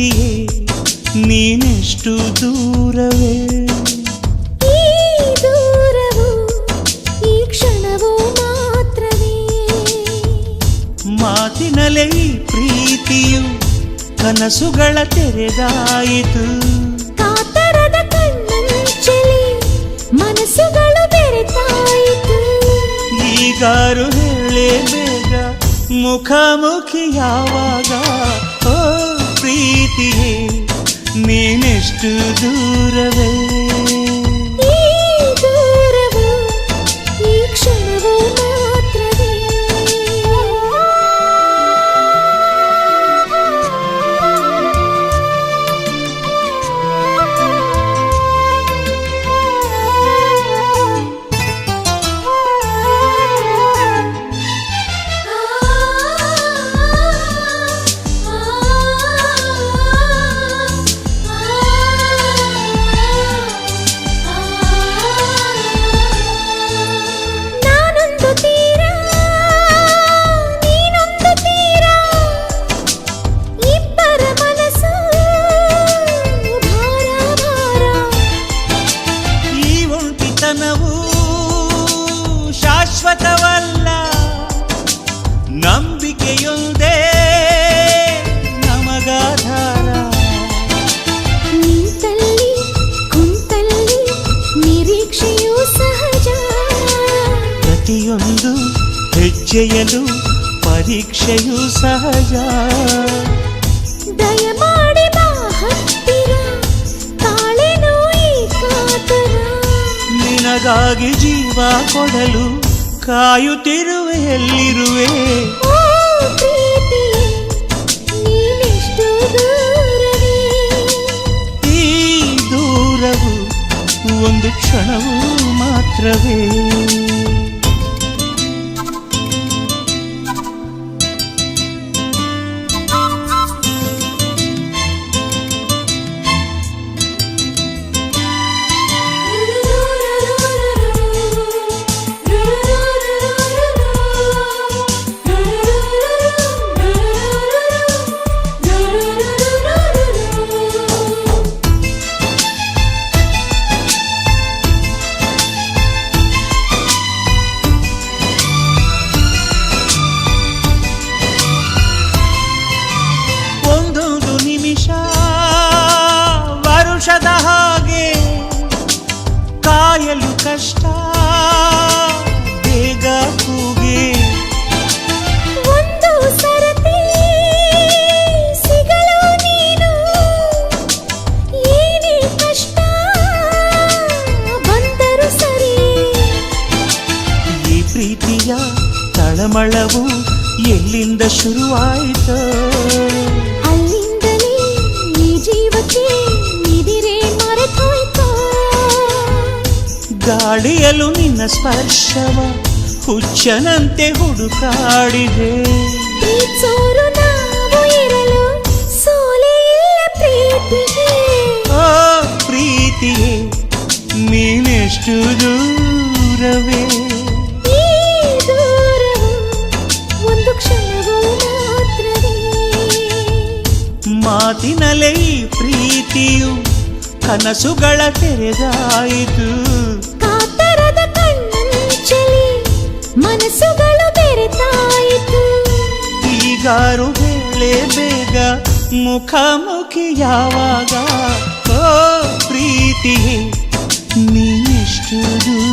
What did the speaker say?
ಪ್ರೀತಿಯೇ ನೀನೆಷ್ಟು ದೂರವೇ. ಈ ದೂರವು ಈ ಕ್ಷಣವೂ ಮಾತ್ರವೇ. ಮಾತಿನಲ್ಲೇ ಈ ಪ್ರೀತಿಯು ಕನಸುಗಳ ತೆರೆದಾಯಿತು. ಕಾತರದ ಕಣ್ಣಂಚಲಿ ಮನಸ್ಸುಗಳು ಬೆರೆತಾಯಿತು. ಈಗಾರು ಹೇಳೇ ಬೇಗ ಮುಖಾಮುಖಿ ಯಾವಾಗ. ಓ ಪ್ರೀತಿಯೇ ನೀನೆಷ್ಟು ದೂರವೇ. ಈ ದೂರವು ಈ ಕ್ಷಣವೂ ಮಾತ್ರವೇ. ಶಾಶ್ವತವಲ್ಲ ನಂಬಿಕೆಯೊಂದೇ ನಮಗಾಧಾರ. ನಿಂತಲ್ಲಿ ಕುಂತಲ್ಲಿ ನಿರೀಕ್ಷೆಯೂ ಸಹಜ. ಪ್ರತಿಯೊಂದು ಹೆಜ್ಜೆಯಲು ಪರೀಕ್ಷೆಯೂ ಸಹಜ. ದಯಮಾಡಿ ಬಾ ಹತ್ತಿರ ತಾಳೆನೋ ಈ ಕಾತರ. ನಿನಗಾಗಿ ಜೀವ ಕೊಡಲು ಕಾಯುತ್ತಿರುವೆ ಎಲ್ಲಿರುವೆ. ಓ ಪ್ರೀತಿಯೇ ನೀನೆಷ್ಟು ದೂರವೇ. ಈ ದೂರವು ಒಂದು ಕ್ಷಣವೂ ಮಾತ್ರವೇ. ವರುಷದ ಹಾಗೆ ಕಾಯಲು ಕಷ್ಟ ಬೇಗ ಕೂಗೆ. ಒಂದು ಸರತಿ ಸಿಗಲು ನೀನು ಏನೇ ಕಷ್ಟ ಬಂದರು ಸರಿ. ಈ ಪ್ರೀತಿಯ ತಳಮಳವು ಎಲ್ಲಿಂದ ಶುರುವಾಯಿತು. ಅಲ್ಲಿಂದಲೇ ಈ ಜೀವಕ್ಕೆ ನಿದಿರೆ ಮರೆತೋಯ್ತು. ಗಾಳಿಯಲು ನಿನ್ನ ಸ್ಪರ್ಶವ ಹುಚ್ಚನಂತೆ ಹುಡುಕಾಡಿದೆ. ಪ್ರೀತ್ಸೋರು ನಾವು ಇರಲು ಸೋಲೇ ಇಲ್ಲ ಪ್ರೀತಿಗೆ. ಓ ಪ್ರೀತಿಯೇ ನೀನೆಷ್ಟು ದೂರವೇ. ಈ ದೂರವು ಒಂದು ಕ್ಷಣವೂ ಮಾತ್ರವೇ. ಮಾತಿನಲ್ಲೇ ಈ ಪ್ರೀತಿಯು ಕನಸುಗಳ ತೆರೆದಾಯಿತು. ಕಾತರದ ಕಣ್ಣಂಚಲಿ ಮನಸ್ಸುಗಳು ಬೆರೆತಾಯಿತು. ಈಗಾರು ಹೇಳೇ ಬೇಗ ಮುಖಾಮುಖಿ ಯಾವಾಗ. ಓ ಪ್ರೀತಿಯೇ ನೀನೆಷ್ಟು ದೂರ.